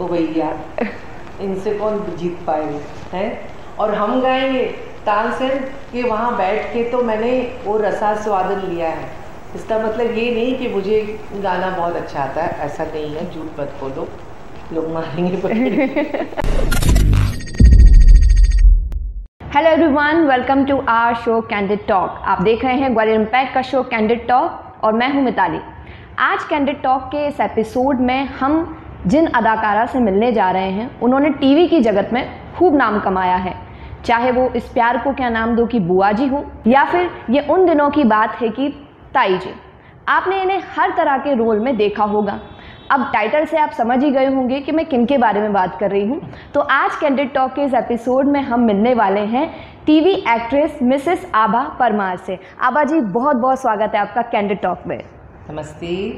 तो भैया इनसे कौन जीत पाएगा है। और हम गाएंगे तानसेन के वहाँ बैठ के, तो मैंने वो रसास्वादन लिया है। इसका मतलब ये नहीं कि मुझे गाना बहुत अच्छा आता है, ऐसा नहीं है, झूठ मत बोलो, लोग मारेंगे। Hello everyone, welcome to our show candid talk. आप देख रहे हैं ग्वालियर इम्पैक्ट का शो कैंडिड टॉक और मैं हूं मिताली। आज कैंडिड टॉक के इस एपिसोड में हम जिन अदाकारा से मिलने जा रहे हैं, उन्होंने टीवी की जगत में खूब नाम कमाया है। चाहे वो इस प्यार को क्या नाम दो की बुआ जी हो, या फिर ये उन दिनों की बात है कि ताई जी। आपने इन्हें हर तरह के रोल में देखा होगा। अब टाइटल से आप समझ ही गए होंगे कि मैं किन के बारे में बात कर रही हूँ। तो आज कैंडिड टॉक के इस एपिसोड में हम मिलने वाले हैं टीवी एक्ट्रेस मिसेस आभा परमार से। आभा जी, बहुत बहुत स्वागत है आपका कैंडिड टॉक में। नमस्ते,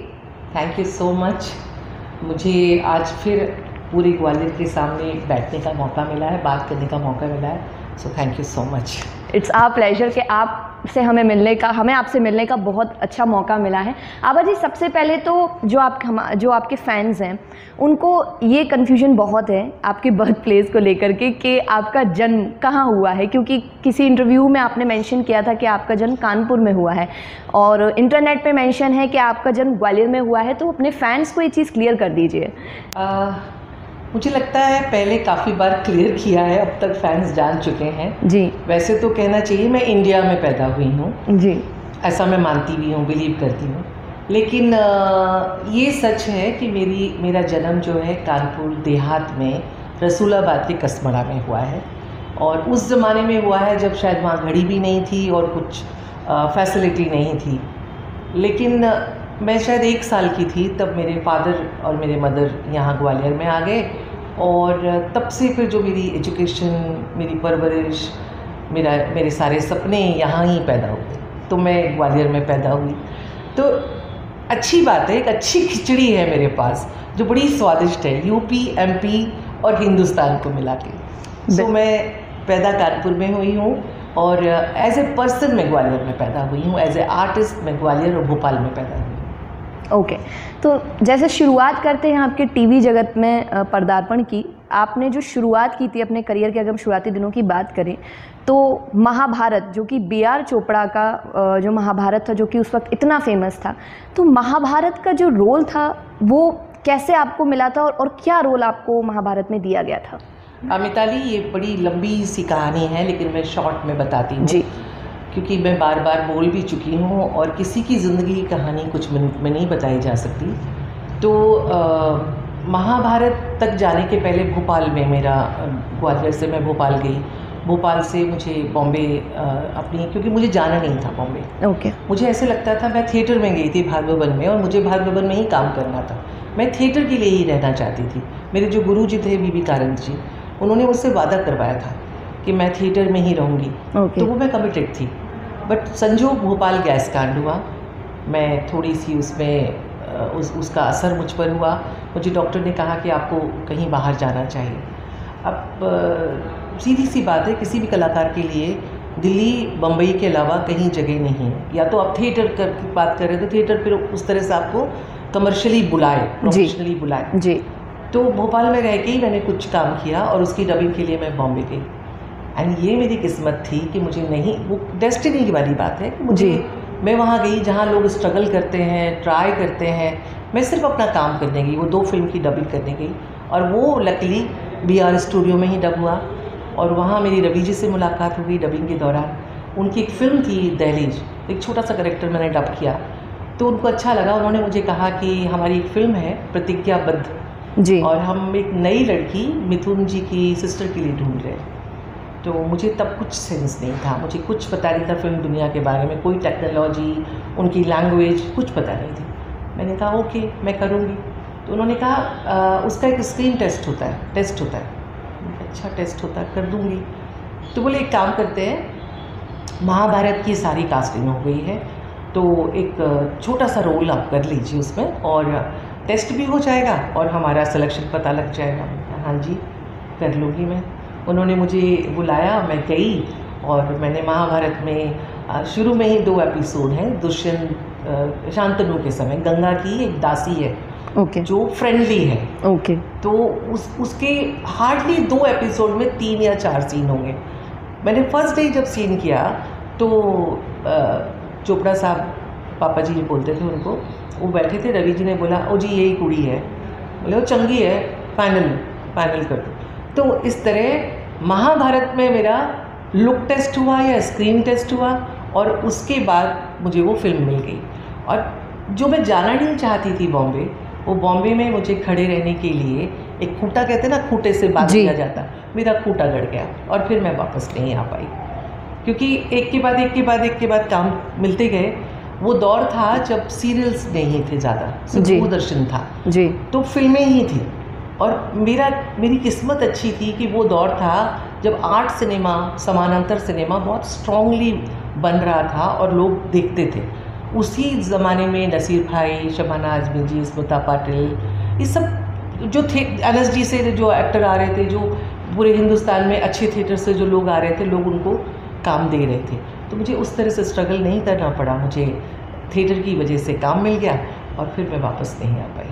थैंक यू सो मच। मुझे आज फिर पूरी ग्वालियर के सामने बैठने का मौका मिला है, बात करने का मौका मिला है, so thank you so much. It's our pleasure कि हमें आपसे मिलने का बहुत अच्छा मौका मिला है। आभा जी, सबसे पहले तो जो आपके फैंस हैं उनको ये कन्फ्यूजन बहुत है आपके बर्थ प्लेस को लेकर के कि आपका जन्म कहाँ हुआ है, क्योंकि किसी इंटरव्यू में आपने मेंशन किया था कि आपका जन्म कानपुर में हुआ है और इंटरनेट पे मेंशन है कि आपका जन्म ग्वालियर में हुआ है। तो अपने फैंस को ये चीज़ क्लियर कर दीजिए। मुझे लगता है पहले काफ़ी बार क्लियर किया है, अब तक फैंस जान चुके हैं जी। वैसे तो कहना चाहिए मैं इंडिया में पैदा हुई हूँ जी, ऐसा मैं मानती भी हूँ, बिलीव करती हूँ। लेकिन ये सच है कि मेरा जन्म जो है कानपुर देहात में रसूलाबाद के कसमड़ा में हुआ है। और उस ज़माने में हुआ है जब शायद वहाँ घड़ी भी नहीं थी और कुछ फैसिलिटी नहीं थी। लेकिन मैं शायद 1 साल की थी तब मेरे फादर और मेरे मदर यहाँ ग्वालियर में आ गए, और तब से फिर जो मेरी एजुकेशन, मेरी परवरिश, मेरे सारे सपने यहाँ ही पैदा हुए। तो मैं ग्वालियर में पैदा हुई। तो अच्छी बात है, एक अच्छी खिचड़ी है मेरे पास जो बड़ी स्वादिष्ट है, यूपी, एमपी और हिंदुस्तान को मिला के। तो मैं पैदा कानपुर में हुई हूँ और एज ए पर्सन मैं ग्वालियर में पैदा हुई हूँ, एज ए आर्टिस्ट मैं ग्वालियर और भोपाल में पैदा हुई हूँ। ओके। तो जैसे शुरुआत करते हैं आपके टीवी जगत में पदार्पण की, आपने जो शुरुआत की थी अपने करियर के, अगर हम शुरुआती दिनों की बात करें तो महाभारत, जो कि B.R. चोपड़ा का जो महाभारत था, जो कि उस वक्त इतना फेमस था, तो महाभारत का जो रोल था वो कैसे आपको मिला था और क्या रोल आपको महाभारत में दिया गया था? मिताली, ये बड़ी लंबी सी कहानी है लेकिन मैं शॉर्ट में बताती हूँ जी, क्योंकि मैं बार बार बोल भी चुकी हूँ और किसी की ज़िंदगी की कहानी कुछ मिनट में नहीं बताई जा सकती। तो महाभारत तक जाने के पहले भोपाल में मेरा, ग्वालियर से मैं भोपाल गई, भोपाल से मुझे बॉम्बे अपनी, क्योंकि मुझे जाना नहीं था बॉम्बे। ओके। मुझे ऐसे लगता था, मैं थिएटर में गई थी भार्गवन में, और मुझे भार्गवन में ही काम करना था, मैं थिएटर के लिए ही रहना चाहती थी। मेरे जो गुरुजी थे बीबी कारंत जी, उन्होंने मुझसे वादा करवाया था कि मैं थिएटर में ही रहूँगी। तो वो मैं कमिटेड थी। बट संजोग भोपाल गैस कांड हुआ, मैं थोड़ी सी उसमें उसका असर मुझ पर हुआ। मुझे डॉक्टर ने कहा कि आपको कहीं बाहर जाना चाहिए। अब सीधी सी बात है, किसी भी कलाकार के लिए दिल्ली, बम्बई के अलावा कहीं जगह नहीं है। या तो आप थिएटर की बात कर रहे हैं तो थिएटर फिर उस तरह से आपको कमर्शियली बुलाए, प्रोफेशनली बुलाए। जी। तो भोपाल में रह के ही मैंने कुछ काम किया और उसकी डबिंग के लिए मैं बॉम्बे गई। एंड ये मेरी किस्मत थी कि मुझे नहीं, वो डेस्टिनी की वाली बात है कि मुझे, मैं वहाँ गई जहाँ लोग स्ट्रगल करते हैं, ट्राई करते हैं। मैं सिर्फ अपना काम करने गई, वो 2 फिल्म की डबिंग करने गई और वो लकीली B.R. स्टूडियो में ही डब हुआ। और वहाँ मेरी रवि जी से मुलाकात हो गई डबिंग के दौरान। उनकी एक फ़िल्म थी दहलीज, एक छोटा सा कैरेक्टर मैंने डब किया, तो उनको अच्छा लगा। उन्होंने मुझे कहा कि हमारी एक फ़िल्म है प्रतिज्ञाबद्ध जी, और हम एक नई लड़की मिथुन जी की सिस्टर के लिए ढूंढ रहे हैं। तो मुझे तब कुछ सेंस नहीं था, मुझे कुछ पता नहीं था फिल्म दुनिया के बारे में, कोई टेक्नोलॉजी, उनकी लैंग्वेज कुछ पता नहीं थी। मैंने कहा ओके मैं करूँगी। तो उन्होंने कहा उसका एक स्क्रीन टेस्ट होता है। अच्छा टेस्ट होता है, कर दूँगी। तो बोले एक काम करते हैं, महाभारत की सारी कास्टिंग हो गई है तो एक छोटा सा रोल आप कर लीजिए उसमें, और टेस्ट भी हो जाएगा और हमारा सिलेक्शन पता लग जाएगा। हाँ जी कर लूँगी मैं। उन्होंने मुझे बुलाया, मैं गई और मैंने महाभारत में शुरू में ही 2 एपिसोड हैं। दुष्यंत शांतनु के समय, गंगा की एक दासी है ओके। जो फ्रेंडली है। ओके। तो उसके हार्डली 2 एपिसोड में 3 या 4 सीन होंगे। मैंने फर्स्ट डे जब सीन किया तो चोपड़ा साहब, पापा जी भी बोलते थे उनको, वो बैठे थे, रवि जी ने बोला ओ जी यही कुड़ी है, बोले वो चंगी है, फाइनल कर दो। तो इस तरह महाभारत में मेरा लुक टेस्ट हुआ या स्क्रीन टेस्ट हुआ, और उसके बाद मुझे वो फिल्म मिल गई। और जो मैं जाना नहीं चाहती थी बॉम्बे, वो बॉम्बे में मुझे खड़े रहने के लिए एक खूंटा, कहते हैं ना खूंटे से बांध दिया जाता, मेरा खूंटा गड़ गया और फिर मैं वापस नहीं आ पाई, क्योंकि एक के बाद काम मिलते गए। वो दौर था जब सीरियल्स नहीं थे ज़्यादा, सिर्फ दूरदर्शन था जी, तो फिल्में ही थी। और मेरी किस्मत अच्छी थी कि वो दौर था जब आर्ट सिनेमा, समानांतर सिनेमा बहुत स्ट्रांगली बन रहा था और लोग देखते थे। उसी ज़माने में नसीर भाई, शबाना आज़मी जी, स्मिता पाटिल, ये सब जो थे, NSD से जो एक्टर आ रहे थे, जो पूरे हिंदुस्तान में अच्छे थिएटर से जो लोग आ रहे थे, लोग उनको काम दे रहे थे। तो मुझे उस तरह से स्ट्रगल नहीं करना पड़ा, मुझे थिएटर की वजह से काम मिल गया और फिर मैं वापस नहीं आ पाई।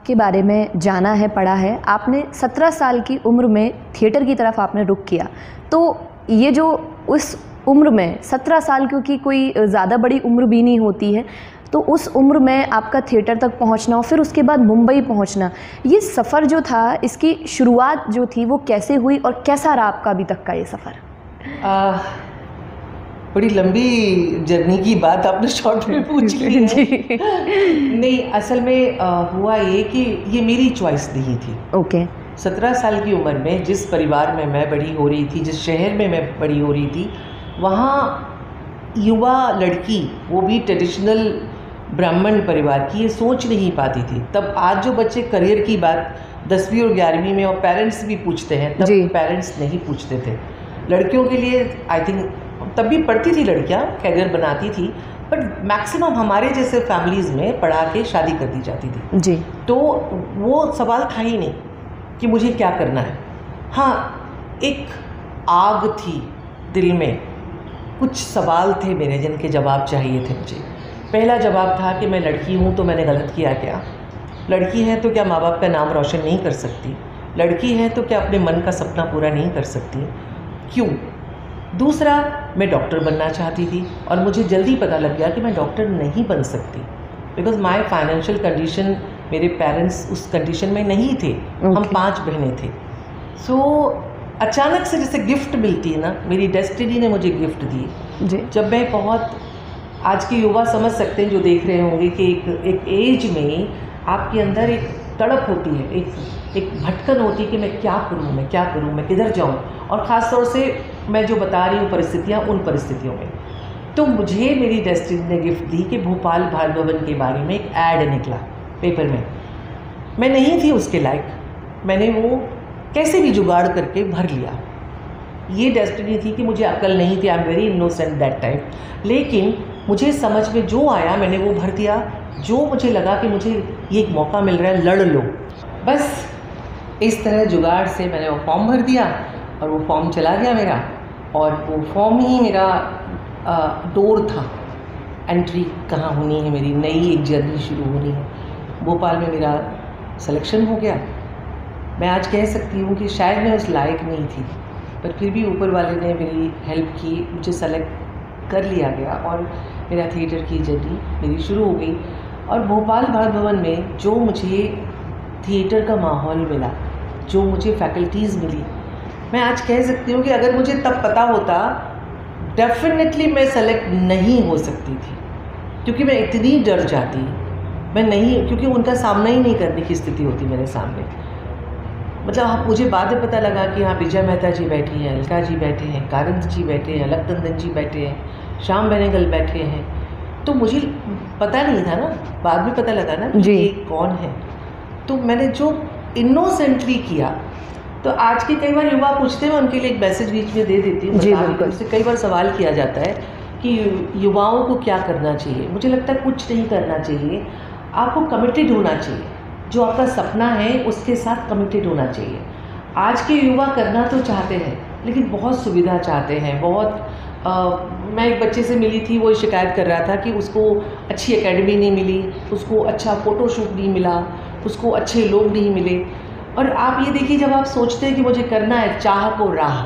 के बारे में जाना है, पढ़ा है, आपने 17 साल की उम्र में थिएटर की तरफ आपने रुख किया। तो ये जो उस उम्र में 17 साल, क्योंकि कोई ज़्यादा बड़ी उम्र भी नहीं होती है, तो उस उम्र में आपका थिएटर तक पहुंचना और फिर उसके बाद मुंबई पहुंचना, ये सफ़र जो था, इसकी शुरुआत जो थी वो कैसे हुई और कैसा रहा आपका अभी तक का ये सफ़र? बड़ी लंबी जर्नी की बात आपने शॉर्ट में पूछ ली है। नहीं, असल में हुआ ये कि ये मेरी चॉइस नहीं थी। ओके। 17 साल की उम्र में जिस परिवार में मैं बड़ी हो रही थी, जिस शहर में मैं बड़ी हो रही थी, वहाँ युवा लड़की, वो भी ट्रेडिशनल ब्राह्मण परिवार की, ये सोच नहीं पाती थी। तब आज जो बच्चे करियर की बात 10वीं और 11वीं में और पेरेंट्स भी पूछते हैं, तब पेरेंट्स नहीं पूछते थे। लड़कियों के लिए आई थिंक तब भी पढ़ती थी लड़कियां, करियर बनाती थी, बट मैक्सिमम हमारे जैसे फैमिलीज़ में पढ़ा के शादी कर दी जाती थी जी। तो वो सवाल था ही नहीं कि मुझे क्या करना है। हाँ, एक आग थी दिल में, कुछ सवाल थे मेरे जिनके जवाब चाहिए थे मुझे। पहला जवाब था कि मैं लड़की हूँ तो मैंने गलत किया क्या? लड़की है तो क्या माँ बाप का नाम रोशन नहीं कर सकती? लड़की है तो क्या अपने मन का सपना पूरा नहीं कर सकती? क्यों? दूसरा, मैं डॉक्टर बनना चाहती थी और मुझे जल्दी पता लग गया कि मैं डॉक्टर नहीं बन सकती, बिकॉज माय फाइनेंशियल कंडीशन, मेरे पेरेंट्स उस कंडीशन में नहीं थे। हम 5 बहनें थे। सो अचानक से जैसे गिफ्ट मिलती है ना, मेरी डेस्टिनी ने मुझे गिफ्ट दी जी। जब मैं बहुत, आज के युवा समझ सकते हैं जो देख रहे होंगे कि एक एज में आपके अंदर एक तड़प होती है, एक भटकन होती है कि मैं क्या करूं, मैं किधर जाऊं। और ख़ास तौर से मैं जो बता रही हूँ परिस्थितियाँ, उन परिस्थितियों में तो मुझे मेरी डेस्टिनी ने गिफ्ट दी कि भोपाल भाल भवन के बारे में एक ऐड निकला पेपर में। मैं नहीं थी उसके लायक, मैंने वो कैसे भी जुगाड़ करके भर लिया। ये डेस्टिनी थी कि मुझे अक्ल नहीं थी, I am very innocent that time, लेकिन मुझे समझ में जो आया मैंने वो भर दिया। जो मुझे लगा कि मुझे ये एक मौका मिल रहा है, लड़ लो, बस इस तरह जुगाड़ से मैंने वो फॉर्म भर दिया और वो फॉर्म चला गया मेरा। और वो फॉर्म ही मेरा डोर था, एंट्री कहाँ होनी है, मेरी नई एक जर्नी शुरू होनी है। भोपाल में मेरा सिलेक्शन हो गया। मैं आज कह सकती हूँ कि शायद मैं उस लायक नहीं थी, पर फिर भी ऊपर वाले ने मेरी हेल्प की, मुझे सेलेक्ट कर लिया गया और मेरा थिएटर की जर्नी मेरी शुरू हो गई। और भोपाल भाल भवन में जो मुझे थिएटर का माहौल मिला, जो मुझे फैकल्टीज़ मिली, मैं आज कह सकती हूँ कि अगर मुझे तब पता होता, डेफिनेटली मैं सेलेक्ट नहीं हो सकती थी, क्योंकि मैं इतनी डर जाती, मैं नहीं, क्योंकि उनका सामना ही नहीं करने की स्थिति होती मेरे सामने। मतलब मुझे बाद में पता लगा कि हाँ, विजय मेहता जी बैठी हैं, अलका जी बैठे हैं, कारंत जी बैठे हैं, अलकनंदन जी बैठे हैं, श्याम बेनेगल बैठे हैं, तो मुझे पता नहीं था ना, बाद में पता लगा ना कि ये कौन है। तो मैंने जो इनोसेंटली किया, तो आज के कई बार युवा पूछते हैं, मैं उनके लिए एक मैसेज बीच में दे देती हूँ। मुझसे कई बार सवाल किया जाता है कि युवाओं को क्या करना चाहिए। मुझे लगता है कुछ नहीं करना चाहिए, आपको कमिटेड होना चाहिए, जो आपका सपना है उसके साथ कमिटेड होना चाहिए। आज के युवा करना तो चाहते हैं, लेकिन बहुत सुविधा चाहते हैं, बहुत मैं एक बच्चे से मिली थी, वो शिकायत कर रहा था कि उसको अच्छी एकेडमी नहीं मिली, उसको अच्छा फ़ोटोशूट नहीं मिला, उसको अच्छे लोग नहीं मिले। और आप ये देखिए, जब आप सोचते हैं कि मुझे करना है चाह को राह,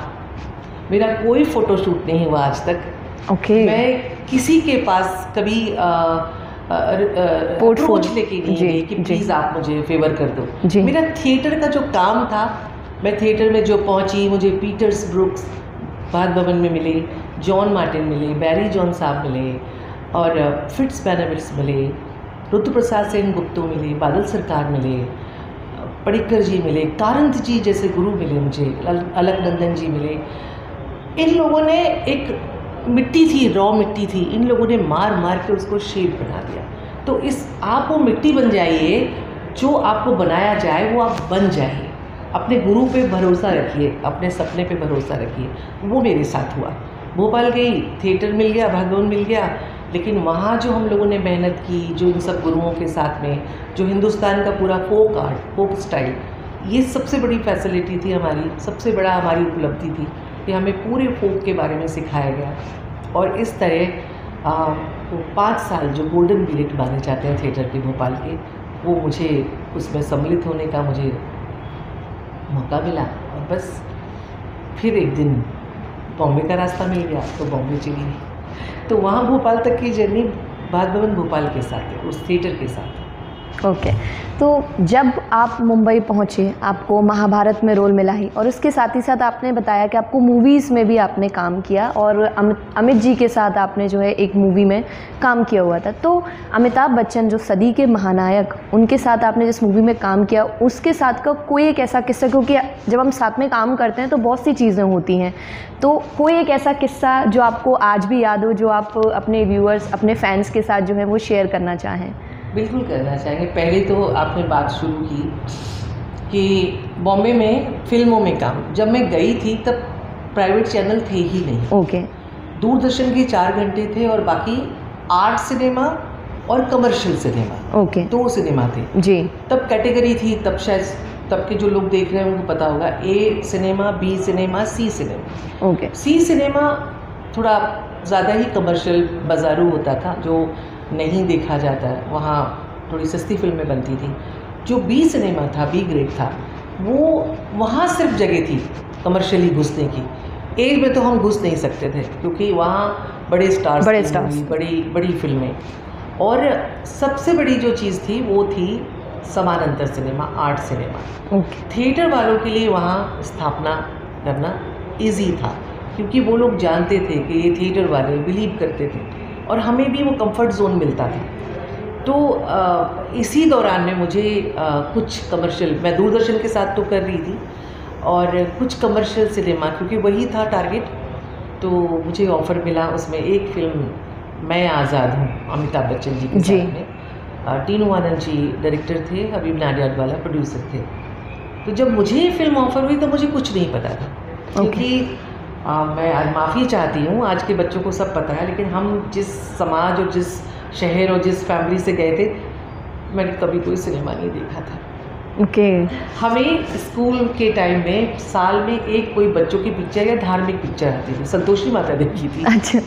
मेरा कोई फ़ोटोशूट नहीं हुआ आज तक। मैं किसी के पास कभी अप्रोच लेके नहीं गई कि प्लीज़ आप मुझे फेवर कर दो। मेरा थिएटर का जो काम था, मैं थिएटर में जो पहुंची, मुझे पीटर्स ब्रुक्स बात भवन में मिले, जॉन मार्टिन मिले, बैरी जॉन साहब मिले, और फिट्स बैनर्स मिले, रुद्र प्रसाद सेन गुप्तो मिले, बादल सरकार मिले, पडिक्कर जी मिले, कारंत जी जैसे गुरु मिले मुझे, अलकनंदन जी मिले। इन लोगों ने एक मिट्टी थी, रॉ मिट्टी थी, इन लोगों ने मार मार के उसको शेप बना दिया। तो इस आप वो मिट्टी बन जाइए, जो आपको बनाया जाए वो आप बन जाइए। अपने गुरु पे भरोसा रखिए, अपने सपने पे भरोसा रखिए। वो मेरे साथ हुआ। भोपाल गई, थिएटर मिल गया, भागवन मिल गया, लेकिन वहाँ जो हम लोगों ने मेहनत की, जो इन सब गुरुओं के साथ में, जो हिंदुस्तान का पूरा फोक आर्ट, फोक स्टाइल, ये सबसे बड़ी फैसिलिटी थी हमारी, सबसे बड़ा हमारी उपलब्धि थी कि हमें पूरे फोक के बारे में सिखाया गया। और इस तरह वो 5 साल जो गोल्डन पीरियड माने जाते हैं थिएटर के भोपाल के, वो मुझे उसमें सम्मिलित होने का मुझे मौका मिला। और बस फिर एक दिन बॉम्बे का रास्ता मिल गया तो बॉम्बे चली गई। तो वहाँ भोपाल तक की जर्नी बात भवन भोपाल के साथ है, उस थिएटर के साथ। ओके। तो जब आप मुंबई पहुँचे, आपको महाभारत में रोल मिला ही, और उसके साथ ही साथ आपने बताया कि आपको मूवीज़ में भी आपने काम किया, और अमित जी के साथ आपने जो है एक मूवी में काम किया हुआ था। तो अमिताभ बच्चन जो सदी के महानायक, उनके साथ आपने जिस मूवी में काम किया, उसके साथ का कोई एक ऐसा किस्सा, क्योंकि जब हम साथ में काम करते हैं तो बहुत सी चीज़ें होती हैं, तो कोई एक ऐसा किस्सा जो आपको आज भी याद हो, जो आप अपने व्यूअर्स, अपने फैंस के साथ जो है वो शेयर करना चाहें? बिल्कुल करना चाहेंगे। पहले तो आपने बात शुरू की कि बॉम्बे में फिल्मों में काम, जब मैं गई थी तब प्राइवेट चैनल थे ही नहीं। ओके। दूरदर्शन के 4 घंटे थे और बाकी आर्ट सिनेमा और कमर्शियल सिनेमा, ओके, 2 सिनेमा थे जी। तब कैटेगरी थी, तब शायद तब के जो लोग देख रहे हैं उनको पता होगा, ए सिनेमा, बी सिनेमा, सी सिनेमा। ओके। सी सिनेमा थोड़ा ज़्यादा ही कमर्शियल बाजारू होता था, जो नहीं देखा जाता है, वहाँ थोड़ी सस्ती फिल्में बनती थी। जो बी सिनेमा था, बी ग्रेड था, वो वहाँ सिर्फ जगह थी कमर्शियली घुसने की। ए में तो हम घुस नहीं सकते थे क्योंकि वहाँ बड़े स्टार्स, बड़ी बड़ी फिल्में। और सबसे बड़ी जो चीज़ थी वो थी समानांतर cinema, art cinema. Okay. Theatre वालों के लिए वहाँ स्थापना करना इजी था क्योंकि वो लोग जानते थे कि ये थिएटर वाले बिलीव करते थे, और हमें भी वो कंफर्ट जोन मिलता था। तो इसी दौरान में मुझे कुछ कमर्शियल, मैं दूरदर्शन के साथ तो कर रही थी, और कुछ कमर्शियल सिनेमा, क्योंकि वही था टारगेट, तो मुझे ऑफ़र मिला। उसमें एक फिल्म मैं आज़ाद हूँ, अमिताभ बच्चन जी के साथ में, टीनू आनंद जी डायरेक्टर थे, हबीब नाडियाडवाला प्रोड्यूसर थे। तो जब मुझे फिल्म ऑफ़र हुई तो मुझे कुछ नहीं पता था, क्योंकि मैं आज माफ़ी चाहती हूँ, आज के बच्चों को सब पता है, लेकिन हम जिस समाज और जिस शहर और जिस फैमिली से गए थे, मैंने कभी कोई सिनेमा नहीं देखा था। ओके। हमें स्कूल के टाइम में साल में एक कोई बच्चों की पिक्चर या धार्मिक पिक्चर आती थी, संतोषी माता देखी थी। अच्छा।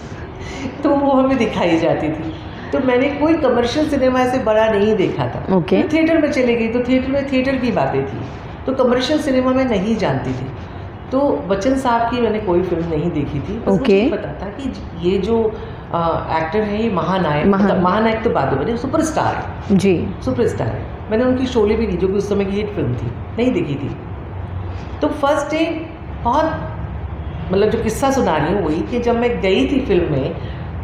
तो वो हमें दिखाई जाती थी। तो मैंने कोई कमर्शियल सिनेमा ऐसे बड़ा नहीं देखा था। ओके। तो थिएटर में चले गई तो थिएटर में थिएटर की बातें थी, तो कमर्शियल सिनेमा में नहीं जानती थी। तो बच्चन साहब की मैंने कोई फिल्म नहीं देखी थी। बस मुझे पता था कि ये जो एक्टर है ये महानायक, महानायक तो बाद में, सुपरस्टार है जी, सुपरस्टार है। मैंने उनकी शोले भी दी, जो कि उस समय की हिट फिल्म थी, नहीं देखी थी। तो फर्स्ट डे बहुत, मतलब जो किस्सा सुना रही हूँ वही, कि जब मैं गई थी फिल्म में,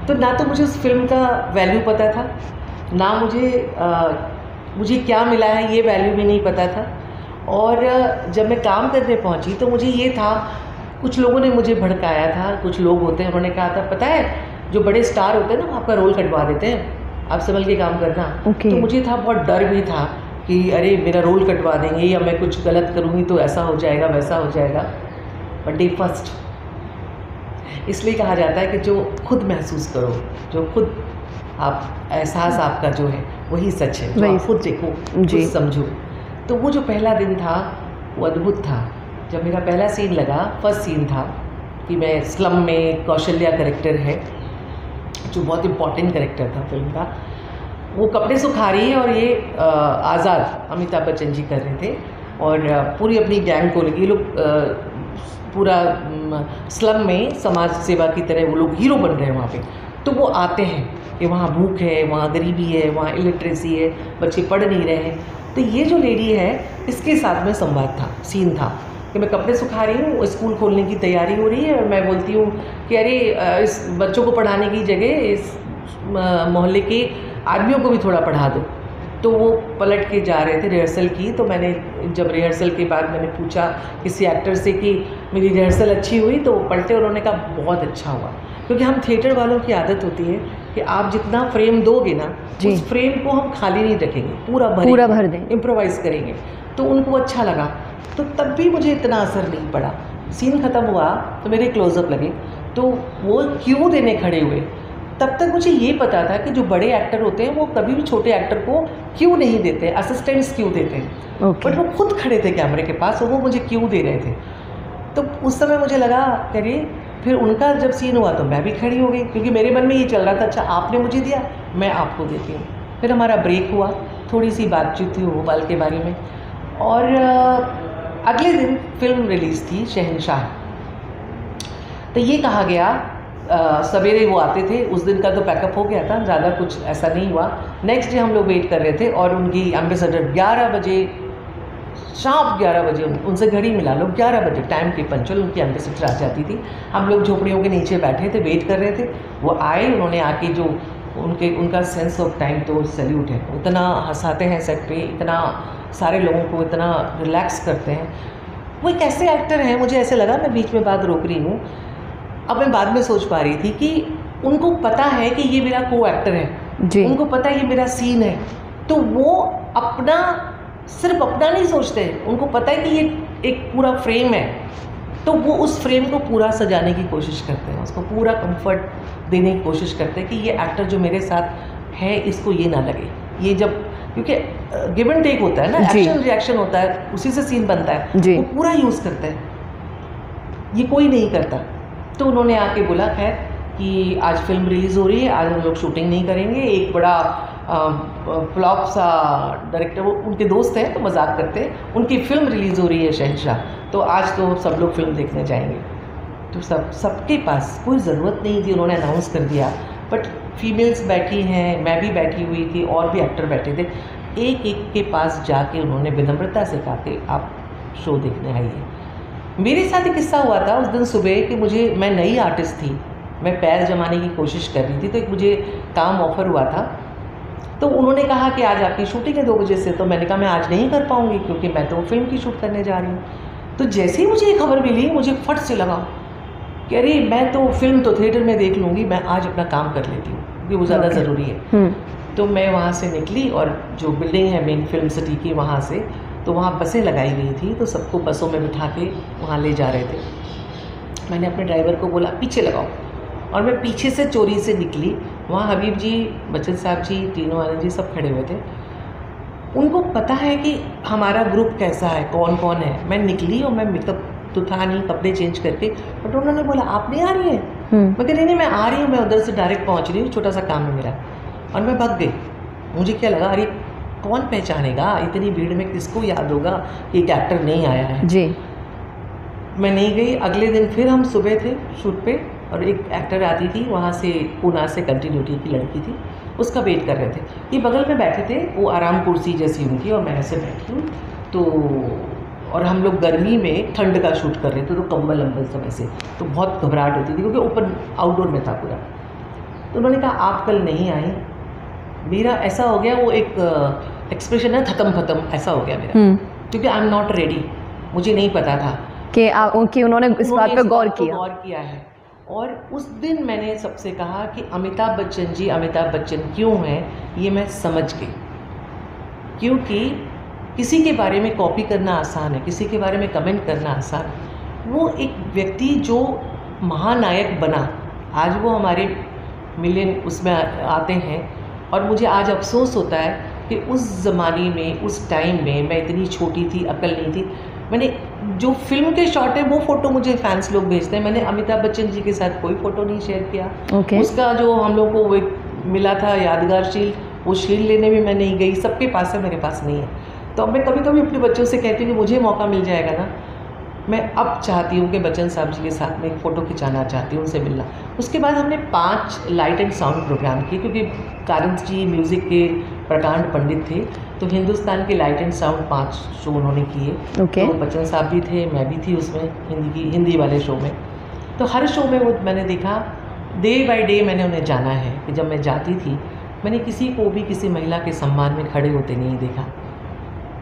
तो ना तो मुझे उस फिल्म का वैल्यू पता था, ना मुझे क्या मिला है ये वैल्यू भी नहीं पता था। और जब मैं काम करने पहुंची तो मुझे ये था, कुछ लोगों ने मुझे भड़काया था, कुछ लोग होते हैं उन्होंने कहा था, पता है जो बड़े स्टार होते हैं ना, वो आपका रोल कटवा देते हैं, आप संभल के काम करना। तो मुझे था, बहुत डर भी था कि अरे मेरा रोल कटवा देंगे, या मैं कुछ गलत करूँगी तो ऐसा हो जाएगा वैसा हो जाएगा। बट डे फर्स्ट, इसलिए कहा जाता है कि जो खुद महसूस करो, जो खुद आप एहसास आपका जो है वही सच है, जो आप खुद देखो, खुद समझो। तो वो जो पहला दिन था वो अद्भुत था। जब मेरा पहला सीन लगा, फर्स्ट सीन था कि मैं स्लम में, कौशल्या कैरेक्टर है जो बहुत इम्पॉर्टेंट कैरेक्टर था फिल्म का, वो कपड़े सुखा रही है और ये आज़ाद अमिताभ बच्चन जी कर रहे थे और पूरी अपनी गैंग को लगी। ये लोग पूरा स्लम में समाज सेवा की तरह वो लोग हीरो बन रहे हैं वहाँ पे। तो वो आते हैं कि वहाँ भूख है, वहाँ गरीबी है, वहाँ इलिटरेसी है, बच्चे पढ़ नहीं रहे हैं। तो ये जो लेडी है इसके साथ में संवाद था, सीन था कि मैं कपड़े सुखा रही हूँ, स्कूल खोलने की तैयारी हो रही है और मैं बोलती हूँ कि अरे इस बच्चों को पढ़ाने की जगह इस मोहल्ले के आदमियों को भी थोड़ा पढ़ा दो। तो वो पलट के जा रहे थे रिहर्सल की। तो मैंने जब रिहर्सल के बाद मैंने पूछा किसी एक्टर से कि मेरी रिहर्सल अच्छी हुई, तो वो पलटे, उन्होंने कहा बहुत अच्छा हुआ। क्योंकि हम थिएटर वालों की आदत होती है कि आप जितना फ्रेम दोगे ना, उस फ्रेम को हम खाली नहीं रखेंगे, पूरा भर दें, इम्प्रोवाइज़ करेंगे। तो उनको अच्छा लगा। तो तब भी मुझे इतना असर नहीं पड़ा। सीन ख़त्म हुआ तो मेरे क्लोज़अप लगे, तो वो क्यों देने खड़े हुए। तब तक मुझे ये पता था कि जो बड़े एक्टर होते हैं वो कभी भी छोटे एक्टर को क्यों नहीं देते, असिस्टेंट्स क्यों देते हैं। बट वो खुद खड़े थे कैमरे के पास और वो मुझे क्यों दे रहे थे। तो उस समय मुझे लगा अरे, फिर उनका जब सीन हुआ तो मैं भी खड़ी हो गई, क्योंकि मेरे मन में ये चल रहा था अच्छा आपने मुझे दिया, मैं आपको देती हूँ। फिर हमारा ब्रेक हुआ, थोड़ी सी बातचीत हुई भोपाल के बारे में, और अगले दिन फिल्म रिलीज़ थी शहंशाह। तो ये कहा गया, सवेरे वो आते थे, उस दिन का तो पैकअप हो गया था, ज़्यादा कुछ ऐसा नहीं हुआ। नेक्स्ट डे हम लोग वेट कर रहे थे और उनकी एम्बेसडर 11 बजे, शार्प 11 बजे, उनसे घड़ी मिला लो, 11 बजे टाइम के पंचुअल उनकी एम्बेसडर आ जाती थी। हम लोग झोपड़ियों के नीचे बैठे थे, वेट कर रहे थे। वो आए, उन्होंने आके जो उनका सेंस ऑफ टाइम तो सैल्यूट है। इतना हंसाते हैं सेट पे, इतना सारे लोगों को इतना रिलैक्स करते हैं। वो एक ऐसे एक्टर हैं, मुझे ऐसे लगा, मैं बीच में बात रोक रही हूँ, अब मैं बाद में सोच पा रही थी कि उनको पता है कि ये मेरा को एक्टर है जी। उनको पता है ये मेरा सीन है, तो वो अपना सिर्फ अपना नहीं सोचते, उनको पता है कि ये एक पूरा फ्रेम है, तो वो उस फ्रेम को पूरा सजाने की कोशिश करते हैं, उसको पूरा कंफर्ट देने की कोशिश करते हैं कि ये एक्टर जो मेरे साथ है इसको ये ना लगे। ये जब, क्योंकि गिव एंड टेक होता है ना, एक्शन रिएक्शन होता है, उसी से सीन बनता है, वो पूरा यूज़ करते हैं, ये कोई नहीं करता। तो उन्होंने आके बोला खैर कि आज फिल्म रिलीज़ हो रही है, आज हम लोग शूटिंग नहीं करेंगे। एक बड़ा फ्लॉप सा डायरेक्टर, वो उनके दोस्त हैं तो मजाक करते हैं, उनकी फ़िल्म रिलीज़ हो रही है शहंशाह, तो आज तो सब लोग फिल्म देखने जाएंगे। तो सबके पास कोई ज़रूरत नहीं थी, उन्होंने अनाउंस कर दिया। बट फीमेल्स बैठी हैं, मैं भी बैठी हुई थी, और भी एक्टर बैठे थे। एक एक के पास जाके उन्होंने विनम्रता से कहा कि आप शो देखने आइए। मेरे साथ एक किस्सा हुआ था उस दिन सुबह कि मैं नई आर्टिस्ट थी, मैं पैर जमाने की कोशिश कर रही थी, तो एक मुझे काम ऑफ़र हुआ था। तो उन्होंने कहा कि आज आपकी शूटिंग है 2 बजे से, तो मैंने कहा मैं आज नहीं कर पाऊँगी क्योंकि मैं तो फिल्म की शूट करने जा रही हूँ। तो जैसे ही मुझे ये खबर मिली, मुझे फट से लगा कि अरे मैं तो फिल्म तो थिएटर में देख लूँगी, मैं आज अपना काम कर लेती हूँ क्योंकि वो ज़्यादा ज़रूरी है। तो मैं वहाँ से निकली और जो बिल्डिंग है मेन फिल्म सिटी की, वहाँ से, तो वहाँ बसें लगाई गई थी, तो सबको बसों में बिठा के वहाँ ले जा रहे थे। मैंने अपने ड्राइवर को बोला पीछे लगाओ, और मैं पीछे से चोरी से निकली। वहाँ हबीब जी, बच्चन साहब जी, टीनू आनंद जी सब खड़े हुए थे। उनको पता है कि हमारा ग्रुप कैसा है, कौन कौन है। मैं निकली और मैं मेकअप तो था नहीं, कपड़े चेंज करके, बट उन्होंने बोला आप नहीं आ रही हैं? मैं कह रही नहीं, मैं आ रही हूँ, मैं उधर से डायरेक्ट पहुँच रही हूँ, छोटा सा काम है मेरा। और मैं भाग गई। मुझे क्या लगा, अरे कौन पहचानेगा, इतनी भीड़ में किसको याद होगा कि एक एक्टर नहीं आया है जी। मैं नहीं गई। अगले दिन फिर हम सुबह थे शूट पे, और एक एक्टर आती थी वहाँ से, पूना से, कंटिन्यूटी की लड़की थी, उसका वेट कर रहे थे। ये बगल में बैठे थे, वो आराम कुर्सी जैसी उनकी, और मैं ऐसे बैठी हूँ। तो और हम लोग गर्मी में ठंड का शूट कर रहे थे, तो कंबल अम्बल सब ऐसे, तो बहुत घबराहट होती थी क्योंकि ऊपर आउटडोर में था पूरा। तो उन्होंने कहा आप कल नहीं आई। मेरा ऐसा हो गया, वो एक एक्सप्रेशन है खत्म ऐसा हो गया मेरा, क्योंकि आई एम नॉट रेडी। मुझे नहीं पता था कि उन्होंने इस बात पर गौर किया है। और उस दिन मैंने सबसे कहा कि अमिताभ बच्चन जी अमिताभ बच्चन क्यों हैं, ये मैं समझ गई। क्योंकि किसी के बारे में कॉपी करना आसान है, किसी के बारे में कमेंट करना आसान है। वो एक व्यक्ति जो महानायक बना, आज वो हमारे मिलियन उसमें आते हैं, और मुझे आज अफसोस होता है कि उस ज़माने में, उस टाइम में मैं इतनी छोटी थी, अकल नहीं थी। मैंने जो फिल्म के शॉट है वो फ़ोटो मुझे फैंस लोग भेजते हैं, मैंने अमिताभ बच्चन जी के साथ कोई फ़ोटो नहीं शेयर किया। उसका जो हम लोग को मिला था यादगार शील्ड, वो शील्ड लेने भी मैं नहीं गई, सबके पास है, मेरे पास नहीं है। तो अब मैं कभी कभी अपने बच्चों से कहती हूँ कि मुझे मौका मिल जाएगा ना, मैं अब चाहती हूँ कि बच्चन साहब जी के साथ में एक फ़ोटो खिंचाना चाहती हूँ, उनसे मिलना। उसके बाद हमने 5 लाइट एंड साउंड प्रोग्राम किए, क्योंकि कारंत जी म्यूज़िक के प्रकांड पंडित थे, तो हिंदुस्तान के लाइट एंड साउंड 5 शो उन्होंने किए। Okay. तो बच्चन साहब भी थे, मैं भी थी उसमें, हिंदी वाले शो में। तो हर शो में वो मैंने देखा, डे बाय डे मैंने उन्हें जाना है कि जब मैं जाती थी मैंने किसी को भी किसी महिला के सम्मान में खड़े होते नहीं देखा।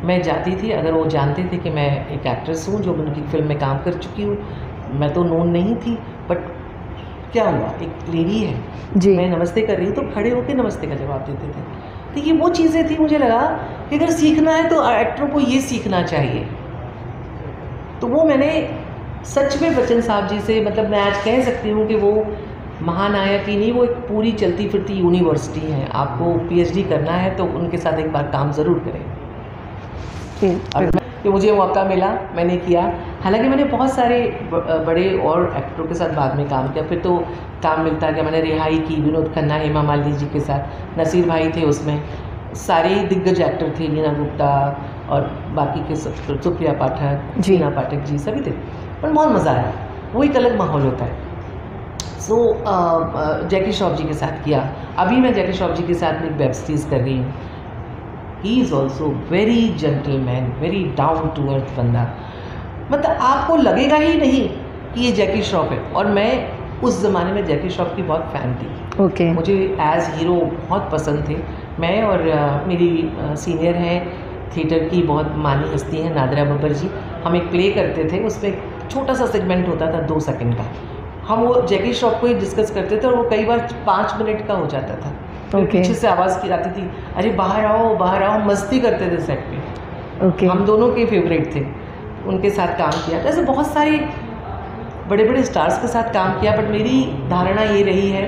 मैं जाती थी, अगर वो जानते थे कि मैं एक एक्ट्रेस हूँ जो उनकी फिल्म में काम कर चुकी हूँ, मैं तो नोन नहीं थी, बट क्या हुआ, एक लेडी है जी, मैं नमस्ते कर रही हूँ तो खड़े होकर नमस्ते का जवाब देते थे। तो ये वो चीज़ें थी, मुझे लगा कि अगर सीखना है तो एक्टरों को ये सीखना चाहिए। तो वो मैंने सच में बच्चन साहब जी से, मतलब मैं आज कह सकती हूँ कि वो महानायक ही नहीं, वो एक पूरी चलती फिरती यूनिवर्सिटी है। आपको पीएचडी करना है तो उनके साथ एक बार काम ज़रूर करें। कि मुझे मौका मिला, मैंने किया। हालांकि मैंने बहुत सारे बड़े और एक्टरों के साथ बाद में काम किया, फिर तो काम मिलता गया। मैंने रिहाई की विनोद खन्ना, हेमा मालिनी जी के साथ, नसीर भाई थे उसमें, सारे ही दिग्गज एक्टर थे, नीना गुप्ता और बाकी के सब, सुप्रिया पाठक, जीना पाठक जी सभी थे। पर बहुत मज़ा आया, वो एक अलग माहौल होता है। सो जैकी श्रॉफ जी के साथ किया। अभी मैं जैकी श्रॉफ जी के साथ में एक वेब सीरीज़ कर रही हूँ। He is also very gentleman, very down to earth बंदा। मतलब आपको लगेगा ही नहीं कि ये जैकी श्रॉफ है। और मैं उस ज़माने में जैकी श्रॉफ की बहुत फ़ैन थी। ओके। मुझे एज हीरो बहुत पसंद थे। मैं और मेरी सीनियर हैं, थिएटर की बहुत मानी हस्ती हैं नादिरा बब्बर जी। हम एक प्ले करते थे, उसमें एक छोटा सा सेगमेंट होता था 2 सेकंड का। हम वो जैकी श्रॉफ को ही डिस्कस करते थे और वो कई बार 5 मिनट का हो जाता था। पीछे से आवाज़ की आती थी, अरे बाहर आओ बाहर आओ, मस्ती करते थे सेट पे। हम दोनों के फेवरेट थे, उनके साथ काम किया। ऐसे बहुत सारे बड़े बड़े स्टार्स के साथ काम किया। बट मेरी धारणा ये रही है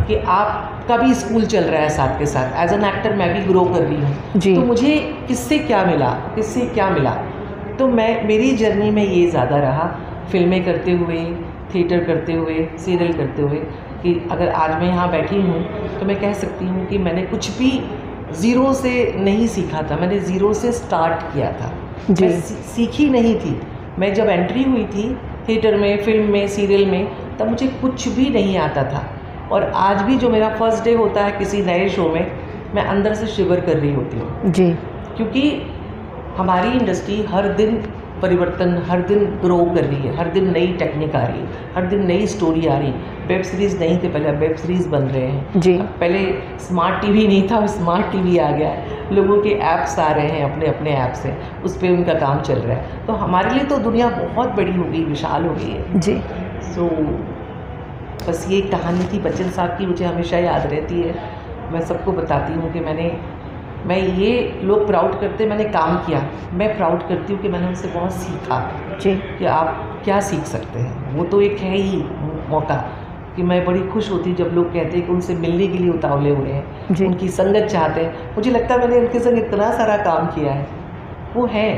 कि आपका भी स्कूल चल रहा है साथ के साथ। एज एन एक्टर मैं भी ग्रो कर रही हूँ, तो मुझे किससे क्या मिला, किससे क्या मिला। तो मेरी जर्नी में ये ज़्यादा रहा, फिल्में करते हुए, थिएटर करते हुए, सीरियल करते हुए, कि अगर आज मैं यहाँ बैठी हूँ तो मैं कह सकती हूँ कि मैंने कुछ भी ज़ीरो से नहीं सीखा था, मैंने ज़ीरो से स्टार्ट किया था। मैं सीखी नहीं थी। मैं जब एंट्री हुई थी थिएटर में, फिल्म में, सीरियल में, तब मुझे कुछ भी नहीं आता था। और आज भी जो मेरा फर्स्ट डे होता है किसी नए शो में, मैं अंदर से शिवर कर रही होती हूँ जी, क्योंकि हमारी इंडस्ट्री हर दिन परिवर्तन, हर दिन ग्रो कर रही है, हर दिन नई टेक्निक आ रही है, हर दिन नई स्टोरी आ रही है। वेब सीरीज़ नहीं थे पहले, वेब सीरीज़ बन रहे हैं जी। पहले स्मार्ट टीवी नहीं था, स्मार्ट टीवी आ गया है। लोगों के ऐप्स आ रहे हैं, अपने अपने ऐप्स हैं, उस पर उनका काम चल रहा है। तो हमारे लिए तो दुनिया बहुत बड़ी हो गई, विशाल हो गई है जी। सो बस ये कहानी थी बच्चन साहब की, मुझे हमेशा याद रहती है। मैं सबको बताती हूँ कि मैं ये लोग प्राउड करते मैंने काम किया, मैं प्राउड करती हूँ कि मैंने उनसे बहुत सीखा जी, कि आप क्या सीख सकते हैं। वो तो एक है ही मौका कि मैं बड़ी खुश होती जब लोग कहते हैं कि उनसे मिलने के लिए उतावले हुए हैं, उनकी संगत चाहते हैं। मुझे लगता है मैंने उनके संग इतना सारा काम किया है, वो है।